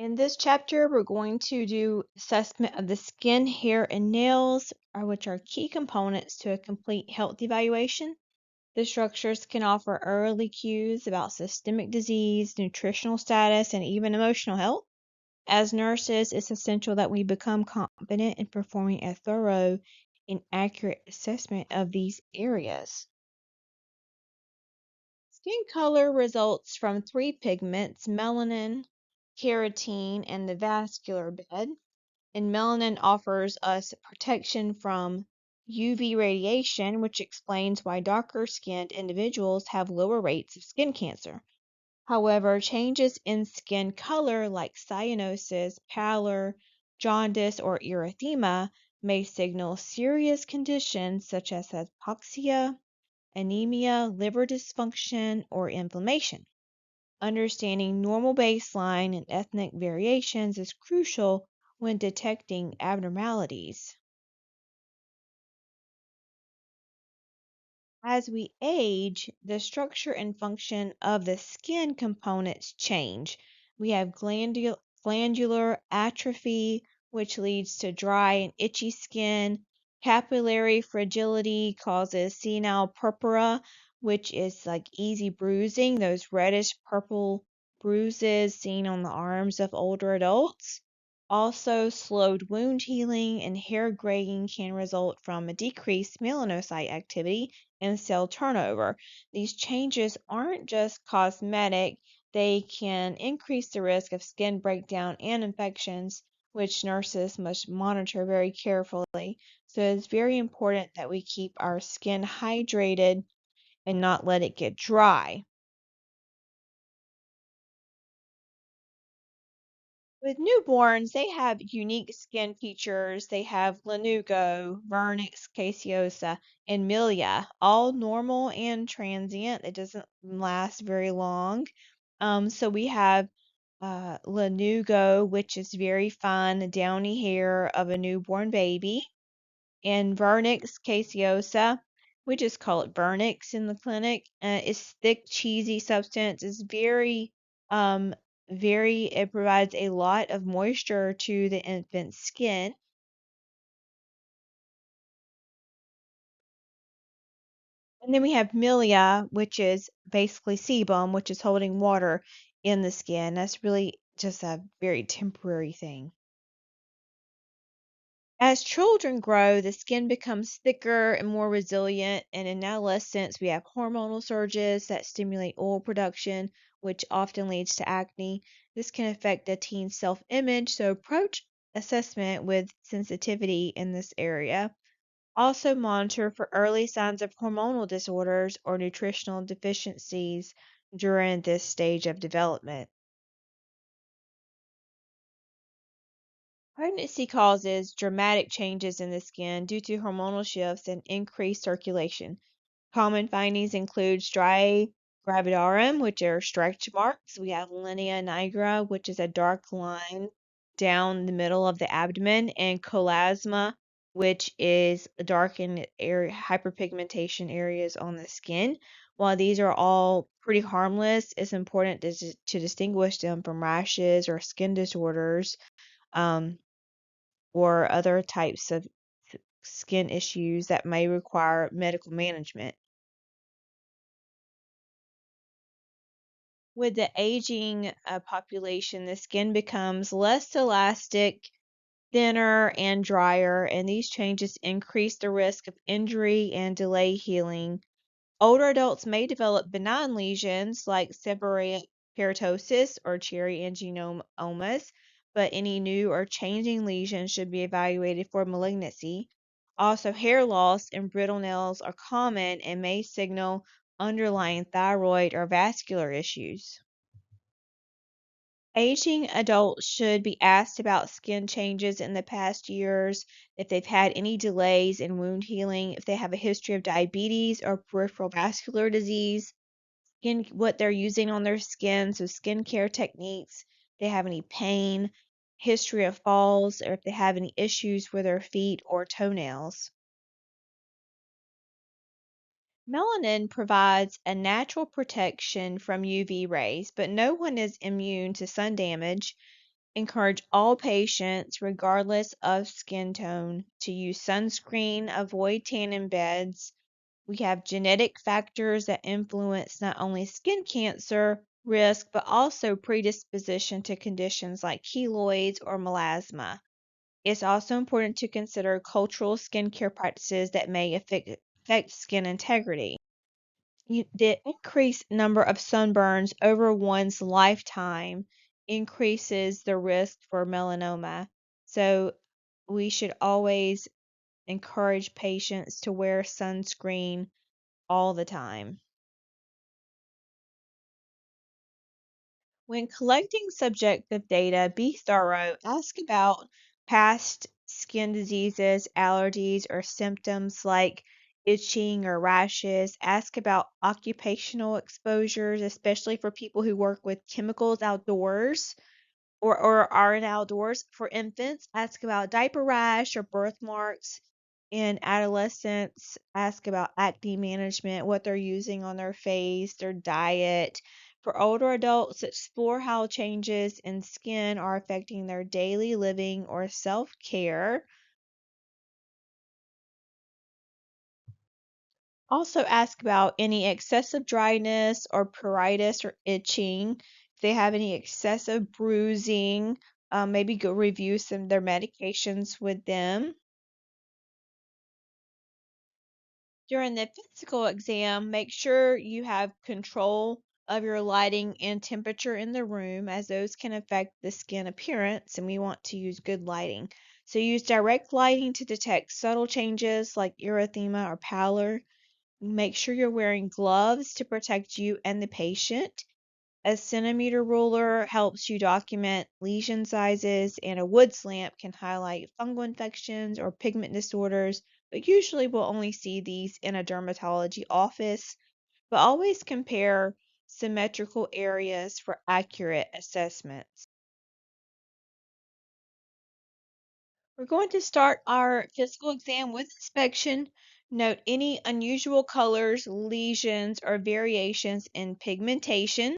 In this chapter, we're going to do assessment of the skin, hair, and nails, which are key components to a complete health evaluation. The structures can offer early cues about systemic disease, nutritional status, and even emotional health. As nurses, it's essential that we become competent in performing a thorough and accurate assessment of these areas. Skin color results from three pigments: melanin, keratin, and the vascular bed. And melanin offers us protection from UV radiation, which explains why darker skinned individuals have lower rates of skin cancer. However, changes in skin color like cyanosis, pallor, jaundice, or erythema may signal serious conditions such as hypoxia, anemia, liver dysfunction, or inflammation. Understanding normal baseline and ethnic variations is crucial when detecting abnormalities. As we age, the structure and function of the skin components change. We have glandular atrophy, which leads to dry and itchy skin. Capillary fragility causes senile purpura, which is like easy bruising, those reddish purple bruises seen on the arms of older adults. Also, slowed wound healing and hair graying can result from a decreased melanocyte activity and cell turnover. These changes aren't just cosmetic, they can increase the risk of skin breakdown and infections, which nurses must monitor very carefully. So it's very important that we keep our skin hydrated and not let it get dry. With newborns, they have unique skin features. They have lanugo, vernix caseosa, and milia, all normal and transient. It doesn't last very long. So we have lanugo, which is very fine, downy hair of a newborn baby, and vernix caseosa. We just call it vernix in the clinic. It's thick, cheesy substance. It's um, it provides a lot of moisture to the infant's skin. And then we have milia, which is basically sebum, which is holding water in the skin. That's really just a very temporary thing. As children grow, the skin becomes thicker and more resilient, and in adolescence, we have hormonal surges that stimulate oil production, which often leads to acne. This can affect the teen's self image, so approach assessment with sensitivity in this area. Also, monitor for early signs of hormonal disorders or nutritional deficiencies during this stage of development. Pregnancy causes dramatic changes in the skin due to hormonal shifts and increased circulation. Common findings include striae gravidarum, which are stretch marks. We have linea nigra, which is a dark line down the middle of the abdomen, and chloasma, which is darkened area, hyperpigmentation areas on the skin. While these are all pretty harmless, it's important to distinguish them from rashes or skin disorders. Um, or other types of skin issues that may require medical management. With the aging population, the skin becomes less elastic, thinner, and drier, and these changes increase the risk of injury and delay healing. Older adults may develop benign lesions like seborrheic keratosis or cherry angiomas, but any new or changing lesions should be evaluated for malignancy. Also, hair loss and brittle nails are common and may signal underlying thyroid or vascular issues. Aging adults should be asked about skin changes in the past years, if they've had any delays in wound healing, if they have a history of diabetes or peripheral vascular disease, skin, what they're using on their skin, so skincare techniques, if they have any pain, history of falls, or if they have any issues with their feet or toenails. Melanin provides a natural protection from UV rays, but no one is immune to sun damage. encourage all patients, regardless of skin tone, to use sunscreen, avoid tanning beds. We have genetic factors that influence not only skin cancer risk, but also predisposition to conditions like keloids or melasma. It's also important to consider cultural skincare practices that may affect skin integrity. The increased number of sunburns over one's lifetime increases the risk for melanoma. So we should always encourage patients to wear sunscreen all the time. When collecting subjective data, be thorough. Ask about past skin diseases, allergies, or symptoms like itching or rashes. Ask about occupational exposures, especially for people who work with chemicals outdoors or are in outdoors. For infants, ask about diaper rash or birthmarks. In adolescents, ask about acne management, what they're using on their face, their diet. For older adults, explore how changes in skin are affecting their daily living or self care. Also, ask about any excessive dryness or pruritus or itching. If they have any excessive bruising, maybe go review some of their medications with them. During the physical exam, make sure you have control of your lighting and temperature in the room, as those can affect the skin appearance, and we want to use good lighting. So, use direct lighting to detect subtle changes like erythema or pallor. Make sure you're wearing gloves to protect you and the patient. A centimeter ruler helps you document lesion sizes, and a Woods lamp can highlight fungal infections or pigment disorders, but usually we'll only see these in a dermatology office. But always compare symmetrical areas for accurate assessments. We're going to start our physical exam with inspection. Note any unusual colors, lesions, or variations in pigmentation.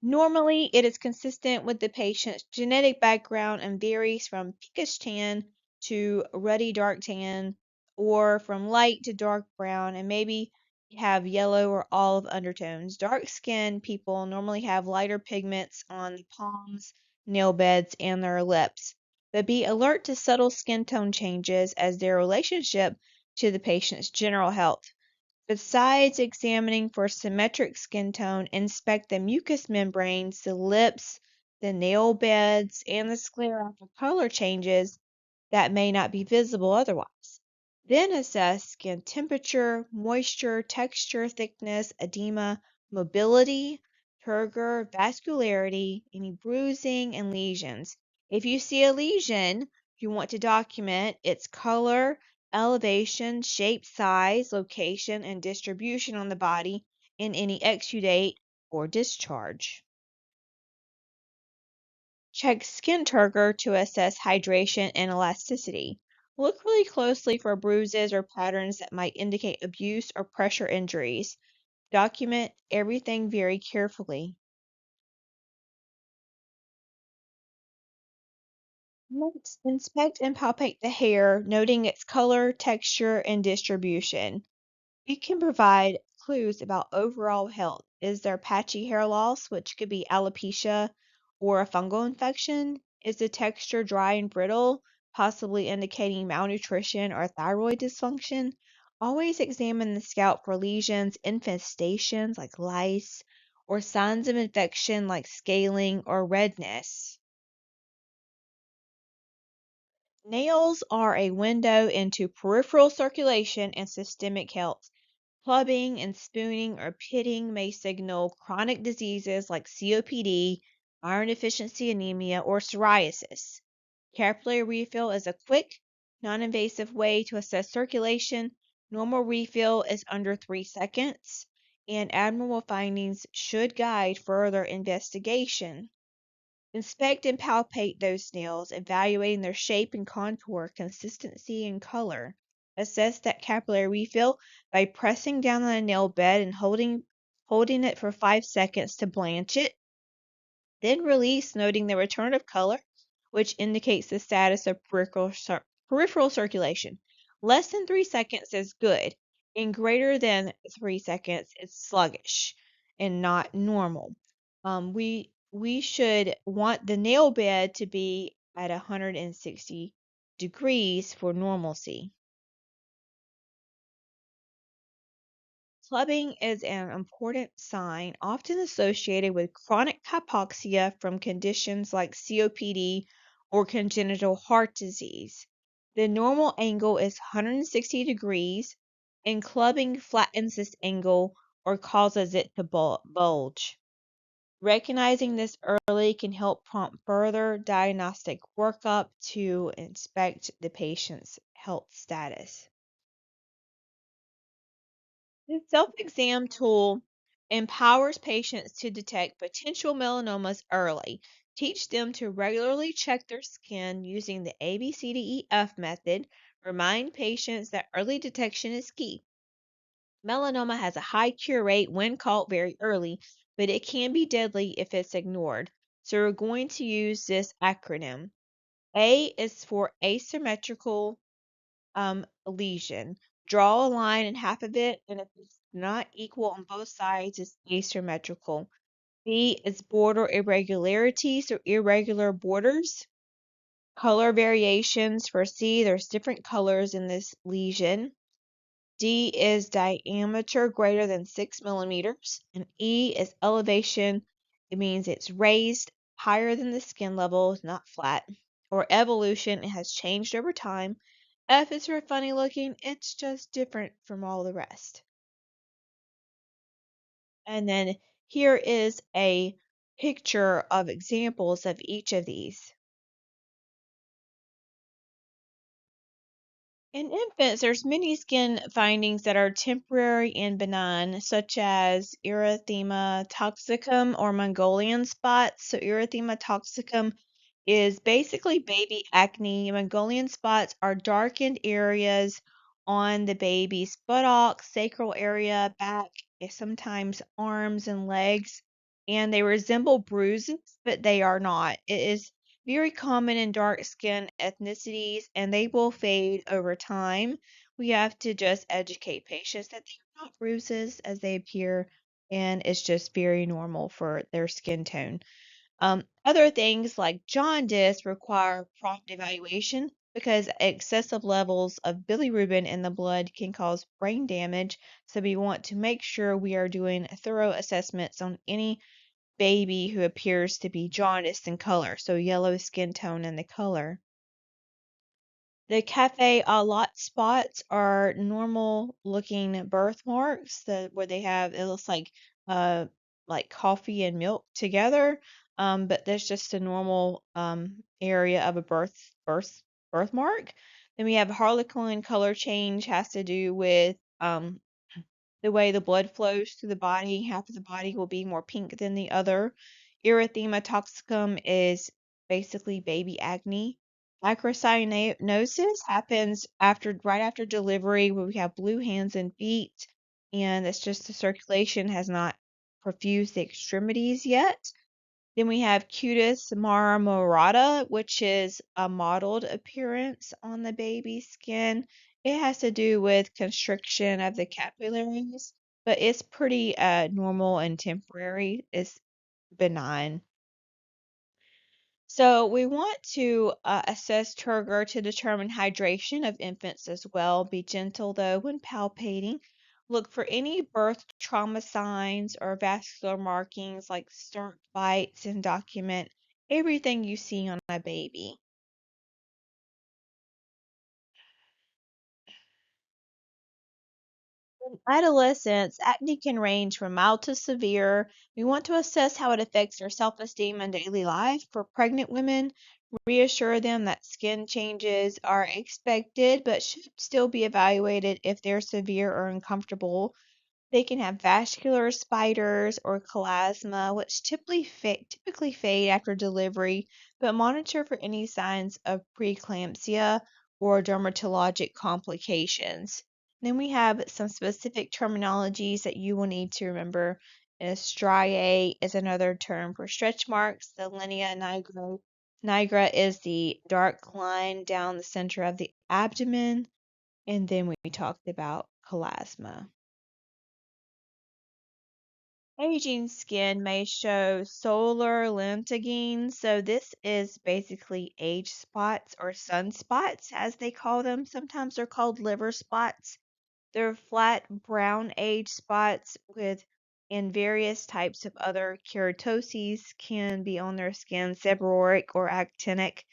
Normally, it is consistent with the patient's genetic background and varies from pinkish tan to ruddy dark tan, or from light to dark brown, and maybe have yellow or olive undertones. Dark skinned people normally have lighter pigments on the palms, nail beds, and their lips. But be alert to subtle skin tone changes as their relationship to the patient's general health. Besides examining for symmetric skin tone, inspect the mucous membranes, the lips, the nail beds, and the sclera for color changes that may not be visible otherwise. Then assess skin temperature, moisture, texture, thickness, edema, mobility, turgor, vascularity, any bruising, and lesions. If you see a lesion, you want to document its color, elevation, shape, size, location, and distribution on the body and any exudate or discharge. Check skin turgor to assess hydration and elasticity. Look really closely for bruises or patterns that might indicate abuse or pressure injuries. Document everything very carefully. Next, inspect and palpate the hair, noting its color, texture, and distribution. It can provide clues about overall health. Is there patchy hair loss, which could be alopecia or a fungal infection? Is the texture dry and brittle, possibly indicating malnutrition or thyroid dysfunction? Always examine the scalp for lesions, infestations like lice, or signs of infection like scaling or redness. Nails are a window into peripheral circulation and systemic health. Clubbing and spooning or pitting may signal chronic diseases like COPD, iron deficiency anemia, or psoriasis. Capillary refill is a quick, non invasive way to assess circulation. Normal refill is under 3 seconds, and abnormal findings should guide further investigation. Inspect and palpate those nails, evaluating their shape and contour, consistency and color. Assess that capillary refill by pressing down on a nail bed and holding it for 5 seconds to blanch it. then release, noting the return of color, which indicates the status of peripheral circulation. Less than 3 seconds is good, and greater than 3 seconds is sluggish and not normal. We should want the nail bed to be at 160 degrees for normalcy. Clubbing is an important sign often associated with chronic hypoxia from conditions like COPD or congenital heart disease. The normal angle is 160 degrees, and clubbing flattens this angle or causes it to bulge. Recognizing this early can help prompt further diagnostic workup to inspect the patient's health status. The self-exam tool empowers patients to detect potential melanomas early. Teach them to regularly check their skin using the ABCDEF method. Remind patients that early detection is key. Melanoma has a high cure rate when caught very early, but it can be deadly if it's ignored. So we're going to use this acronym. A is for asymmetrical lesion. Draw a line in half of it, and if it's not equal on both sides, it's asymmetrical. B is border irregularities or irregular borders. Color variations for C, there's different colors in this lesion. D is diameter greater than 6 millimeters. And E is elevation. It means it's raised higher than the skin level, not flat. Or evolution, it has changed over time. F is for funny looking, it's just different from all the rest. And then here is a picture of examples of each of these. In infants, there's many skin findings that are temporary and benign, such as erythema toxicum or Mongolian spots. So erythema toxicum is basically baby acne. Mongolian spots are darkened areas on the baby's buttocks, sacral area, back, sometimes arms and legs, and they resemble bruises, but they are not. It is very common in dark skin ethnicities, and they will fade over time. We have to just educate patients that they're not bruises as they appear, and it's just very normal for their skin tone. Other things like jaundice require prompt evaluation because excessive levels of bilirubin in the blood can cause brain damage. So we want to make sure we are doing thorough assessments on any baby who appears to be jaundiced in color, so yellow skin tone and the color. The cafe a lot spots are normal looking birthmarks that where they have it looks uh like coffee and milk together. But there's just a normal area of a birthmark. Then we have harlequin color change has to do with the way the blood flows through the body. Half of the body will be more pink than the other. Erythema toxicum is basically baby acne. Acrocyanosis happens right after delivery where we have blue hands and feet, and it's just the circulation has not perfused the extremities yet. Then we have cutis marmorata, which is a mottled appearance on the baby's skin. It has to do with constriction of the capillaries, but it's pretty normal and temporary. It's benign. So we want to assess turgor to determine hydration of infants as well. Be gentle though when palpating. Look for any birth trauma signs or vascular markings like sternk bites and document everything you see on a baby. In adolescence, acne can range from mild to severe. We want to assess how it affects their self esteem and daily life. For pregnant women, reassure them that skin changes are expected but should still be evaluated if they're severe or uncomfortable. They can have vascular spiders or chlasma, which typically fade after delivery, but monitor for any signs of preeclampsia or dermatologic complications. Then we have some specific terminologies that you will need to remember Striae is another term for stretch marks. The linea nigra is the dark line down the center of the abdomen. And then we talked about chlasma. Aging skin may show solar lentigine. So this is basically age spots or sunspots, as they call them. Sometimes they're called liver spots. They're flat brown age spots with and various types of other keratoses can be on their skin, seborrheic or actinic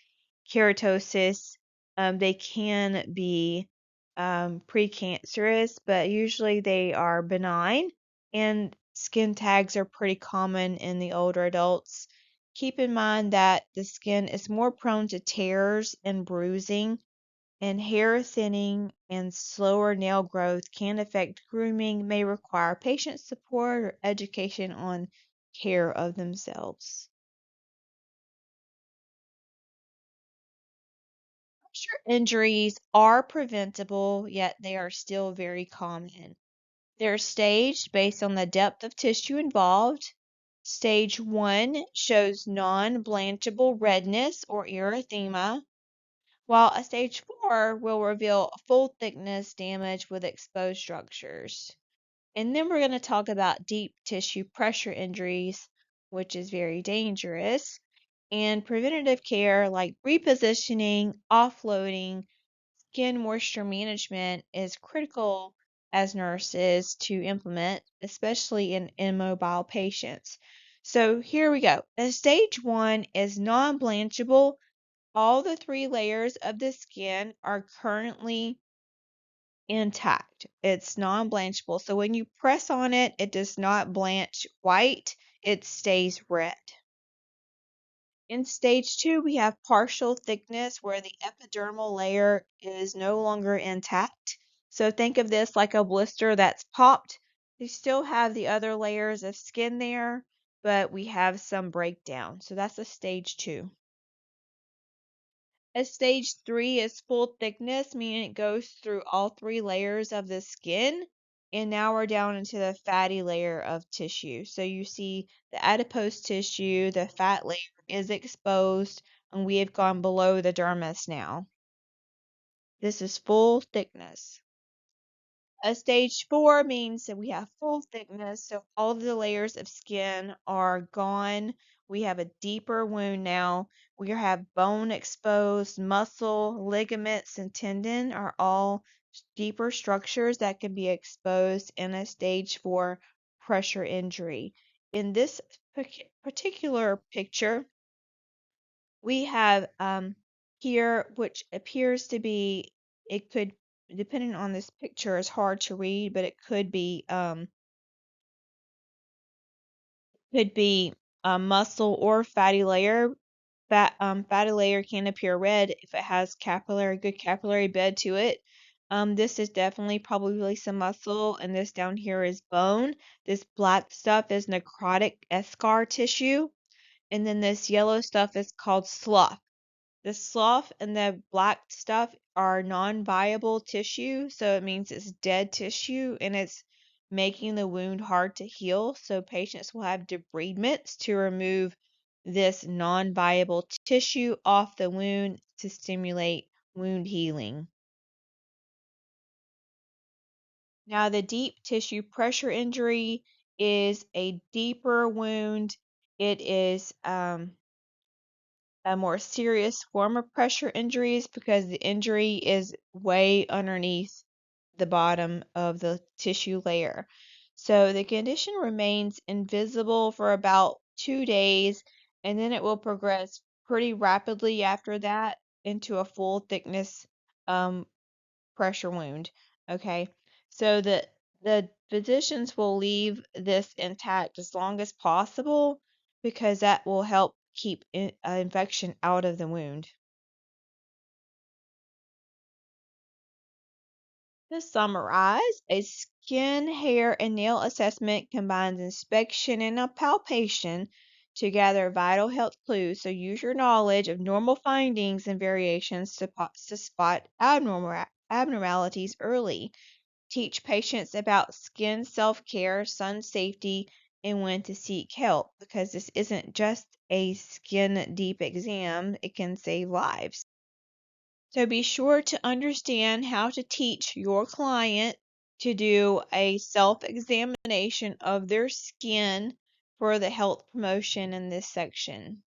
keratosis. They can be precancerous, but usually they are benign, and skin tags are pretty common in the older adults. Keep in mind that the skin is more prone to tears and bruising, and hair thinning and slower nail growth can affect grooming, may require patient support or education on care of themselves. Pressure injuries are preventable, yet they are still very common. They're staged based on the depth of tissue involved. Stage 1 shows non-blanchable redness or erythema, while a stage 4 will reveal full thickness damage with exposed structures. And then we're going to talk about deep tissue pressure injuries, which is very dangerous, and preventative care like repositioning, offloading, skin moisture management is critical as nurses to implement, especially in immobile patients. So here we go. The stage 1 is non-blanchable. All the three layers of the skin are currently intact. It's non-blanchable. So when you press on it, it does not blanch white, it stays red. In stage 2, we have partial thickness where the epidermal layer is no longer intact. So think of this like a blister that's popped. You still have the other layers of skin there, but we have some breakdown. So that's a stage 2. A stage 3 is full thickness, meaning it goes through all three layers of the skin. And now we're down into the fatty layer of tissue. So you see the adipose tissue, the fat layer is exposed, and we have gone below the dermis now. This is full thickness. A stage 4 means that we have full thickness, so all of the layers of skin are gone. We have a deeper wound now. We have bone exposed, muscle, ligaments, and tendon are all deeper structures that can be exposed in a stage 4 pressure injury. In this particular picture, we have here, which appears to be, it could, depending on this picture, it's hard to read, but it could be a muscle or fatty layer. Fatty layer can appear red if it has good capillary bed to it. This is definitely probably some muscle, and this down here is bone. This black stuff is necrotic eschar tissue, and then this yellow stuff is called slough. The slough and the black stuff are non-viable tissue, so it means it's dead tissue and it's making the wound hard to heal. So patients will have debridements to remove this non-viable tissue off the wound to stimulate wound healing. Now, the deep tissue pressure injury is a deeper wound. It is a more serious form of pressure injuries because the injury is way underneath the bottom of the tissue layer. So the condition remains invisible for about 2 days, and then it will progress pretty rapidly after that into a full thickness um, pressure wound. Okay, so the physicians will leave this intact as long as possible because that will help keep infection out of the wound. To summarize, a skin, hair, and nail assessment combines inspection and a palpation to gather vital health clues. So use your knowledge of normal findings and variations to spot abnormalities early. Teach patients about skin self care, sun safety, and when to seek help, because this isn't just a skin deep exam, it can save lives. So be sure to understand how to teach your client to do a self examination of their skin for the health promotion in this section.